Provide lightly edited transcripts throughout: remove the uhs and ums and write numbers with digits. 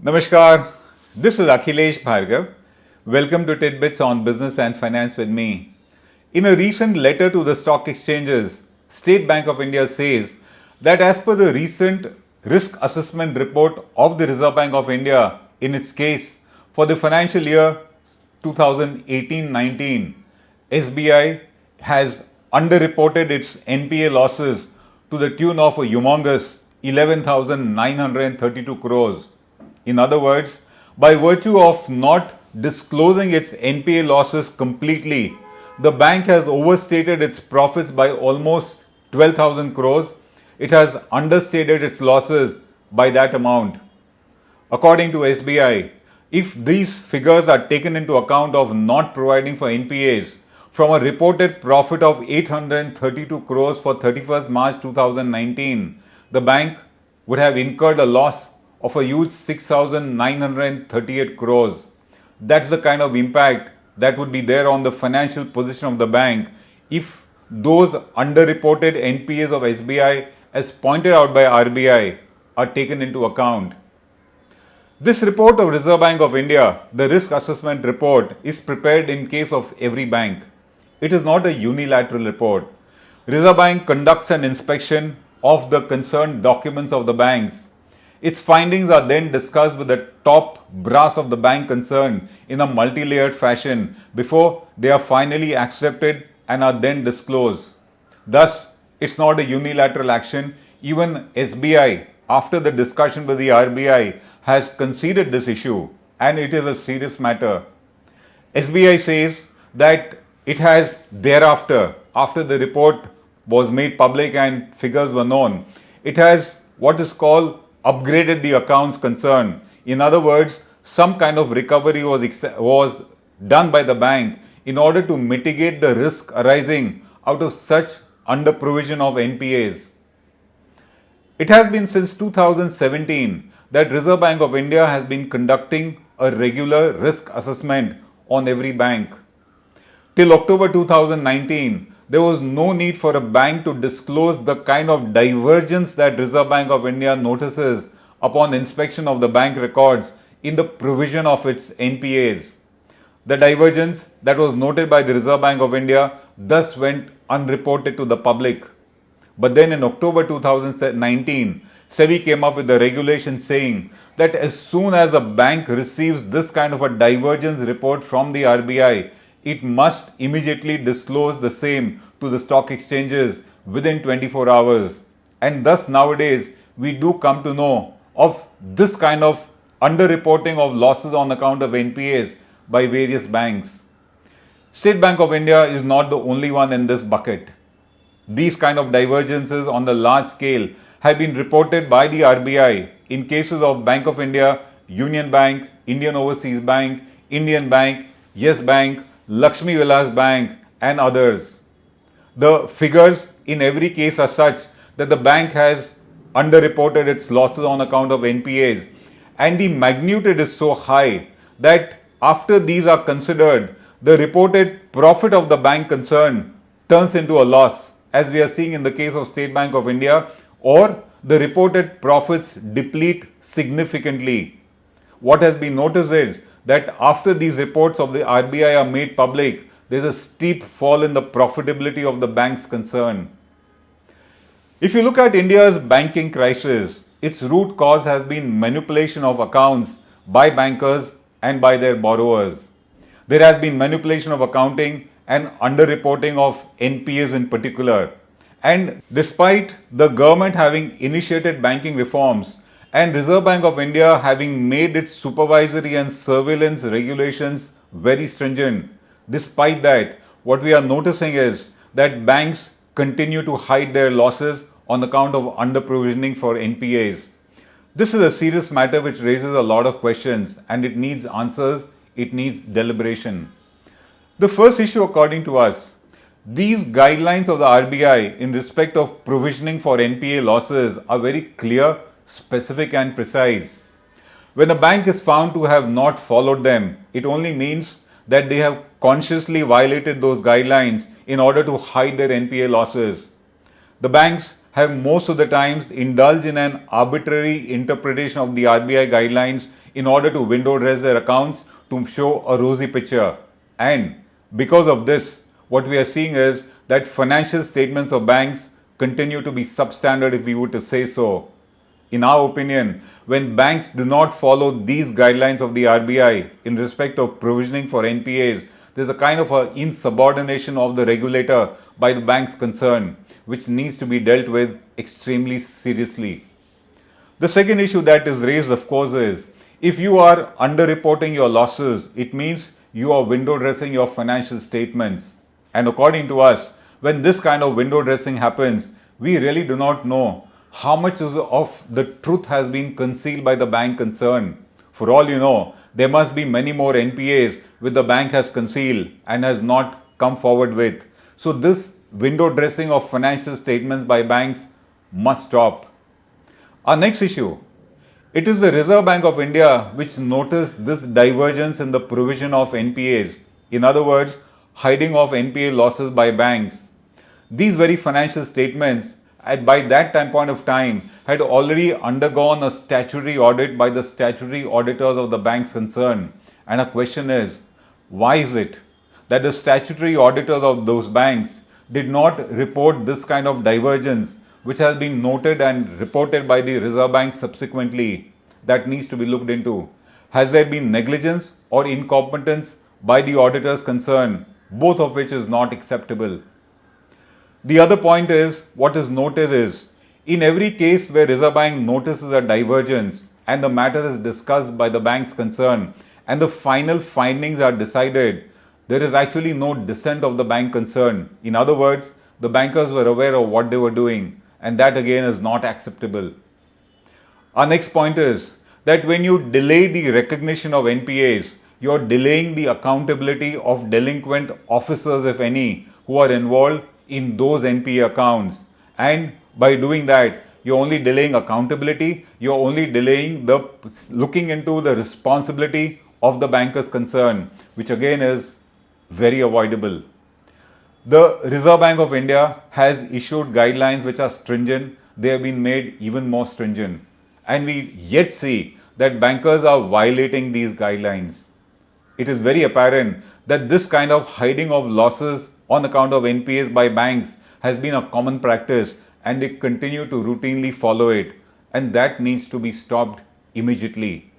Namaskar, this is Akhilesh Bhargava. Welcome to Tit-Bits on Business and Finance with me. In a recent letter to the stock exchanges, State Bank of India says that as per the recent risk assessment report of the Reserve Bank of India in its case for the financial year 2018-19, SBI has underreported its NPA losses to the tune of a humongous 11,932 crores. In other words, by virtue of not disclosing its NPA losses completely, the bank has overstated its profits by almost 12,000 crores. It has understated its losses by that amount. According to SBI, if these figures are taken into account of not providing for NPAs, from a reported profit of 832 crores for 31st March 2019, the bank would have incurred a loss of a huge 6,938 crores. That's the kind of impact that would be there on the financial position of the bank if those underreported NPAs of SBI, as pointed out by RBI, are taken into account. This report of Reserve Bank of India, the risk assessment report, is prepared in case of every bank. It is not a unilateral report. Reserve Bank conducts an inspection of the concerned documents of the banks. Its findings are then discussed with the top brass of the bank concerned in a multi-layered fashion before they are finally accepted and are then disclosed. Thus, it's not a unilateral action. Even SBI, after the discussion with the RBI, has conceded this issue, and it is a serious matter. SBI says that it has thereafter, after the report was made public and figures were known, it has what is called upgraded the accounts concerned. In other words, some kind of recovery was done by the bank in order to mitigate the risk arising out of such under provision of NPAs. It has been since 2017 that Reserve Bank of India has been conducting a regular risk assessment on every bank. Till October 2019, there was no need for a bank to disclose the kind of divergence that Reserve Bank of India notices upon inspection of the bank records in the provision of its NPAs. The divergence that was noted by the Reserve Bank of India thus went unreported to the public. But then in October 2019, SEBI came up with a regulation saying that as soon as a bank receives this kind of a divergence report from the RBI, it must immediately disclose the same to the stock exchanges within 24 hours. And thus nowadays, we do come to know of this kind of underreporting of losses on account of NPAs by various banks. State Bank of India is not the only one in this bucket. These kind of divergences on the large scale have been reported by the RBI in cases of Bank of India, Union Bank, Indian Overseas Bank, Indian Bank, Yes Bank, Lakshmi Vilas Bank and others. The figures in every case are such that the bank has underreported its losses on account of NPAs, and the magnitude is so high that after these are considered, the reported profit of the bank concerned turns into a loss, as we are seeing in the case of State Bank of India, or the reported profits deplete significantly. What has been noticed is that after these reports of the RBI are made public, there is a steep fall in the profitability of the banks concerned. If you look at India's banking crisis, its root cause has been manipulation of accounts by bankers and by their borrowers. There has been manipulation of accounting and underreporting of NPAs in particular. And despite the government having initiated banking reforms and Reserve Bank of India having made its supervisory and surveillance regulations very stringent, despite that, what we are noticing is that banks continue to hide their losses on account of under-provisioning for NPAs. This is a serious matter which raises a lot of questions, and it needs answers, it needs deliberation. The first issue, according to us, these guidelines of the RBI in respect of provisioning for NPA losses are very clear, specific and precise. When a bank is found to have not followed them, it only means that they have consciously violated those guidelines in order to hide their NPA losses. The banks have most of the times indulged in an arbitrary interpretation of the RBI guidelines in order to window dress their accounts to show a rosy picture. And because of this, what we are seeing is that financial statements of banks continue to be substandard, if we were to say so. In our opinion, when banks do not follow these guidelines of the RBI in respect of provisioning for NPAs, there's a kind of a insubordination of the regulator by the banks concerned, which needs to be dealt with extremely seriously. The second issue that is raised, of course, is if you are underreporting your losses, it means you are window dressing your financial statements. And according to us, when this kind of window dressing happens, we really do not know how much of the truth has been concealed by the bank concerned. For all you know, there must be many more NPAs which the bank has concealed and has not come forward with. So this window dressing of financial statements by banks must stop. Our next issue. It is the Reserve Bank of India which noticed this divergence in the provision of NPAs. In other words, hiding of NPA losses by banks. These very financial statements by that point of time had already undergone a statutory audit by the statutory auditors of the banks concerned. And our question is, why is it that the statutory auditors of those banks did not report this kind of divergence, which has been noted and reported by the Reserve Bank subsequently? That needs to be looked into. Has there been negligence or incompetence by the auditors concerned, both of which is not acceptable? The other point is, what is noted is, in every case where Reserve Bank notices a divergence and the matter is discussed by the banks concerned and the final findings are decided, there is actually no dissent of the bank concerned. In other words, the bankers were aware of what they were doing, and that again is not acceptable. Our next point is that when you delay the recognition of NPAs, you are delaying the accountability of delinquent officers, if any, who are involved in those NPA accounts. And by doing that, you're only delaying accountability, you're only delaying the looking into the responsibility of the bankers concerned, which again is very avoidable. The Reserve Bank of India has issued guidelines which are stringent. They have been made even more stringent. And we yet see that bankers are violating these guidelines. It is very apparent that this kind of hiding of losses on account of NPAs by banks has been a common practice, and they continue to routinely follow it, and that needs to be stopped immediately.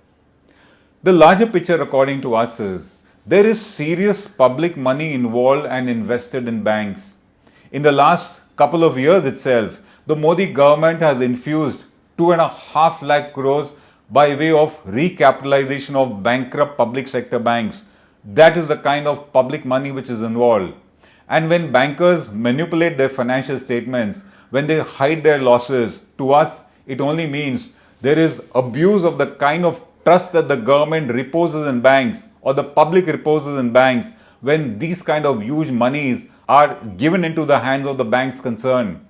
The larger picture, according to us, is there is serious public money involved and invested in banks. In the last couple of years itself, the Modi government has infused 2.5 lakh crores by way of recapitalization of bankrupt public sector banks. That is the kind of public money which is involved. And when bankers manipulate their financial statements, when they hide their losses, to us, it only means there is abuse of the kind of trust that the government reposes in banks or the public reposes in banks when these kind of huge monies are given into the hands of the banks concerned.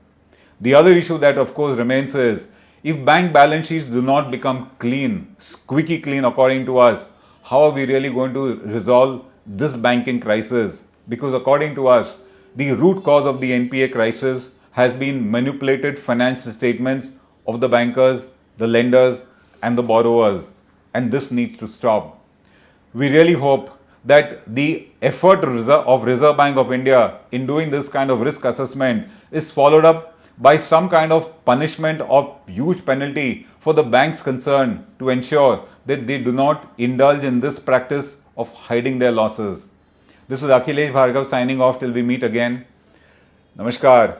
The other issue that of course remains is, if bank balance sheets do not become clean, squeaky clean according to us, how are we really going to resolve this banking crisis? Because according to us, the root cause of the NPA crisis has been manipulated financial statements of the bankers, the lenders and the borrowers, and this needs to stop. We really hope that the effort of Reserve Bank of India in doing this kind of risk assessment is followed up by some kind of punishment or huge penalty for the banks concerned to ensure that they do not indulge in this practice of hiding their losses. This is Akhilesh Bhargava signing off till we meet again. Namaskar.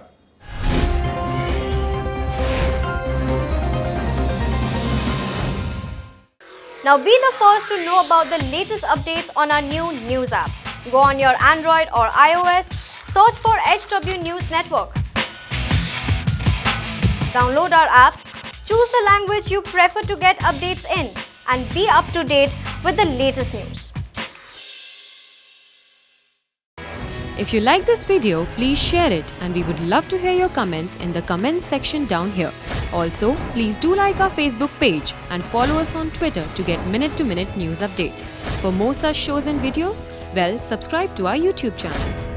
Now be the first to know about the latest updates on our new news app. Go on your Android or iOS, search for HW News Network. Download our app, choose the language you prefer to get updates in, and be up to date with the latest news. If you like this video, please share it, and we would love to hear your comments in the comments section down here. Also, please do like our Facebook page and follow us on Twitter to get minute-to-minute news updates. For more such shows and videos, subscribe to our YouTube channel.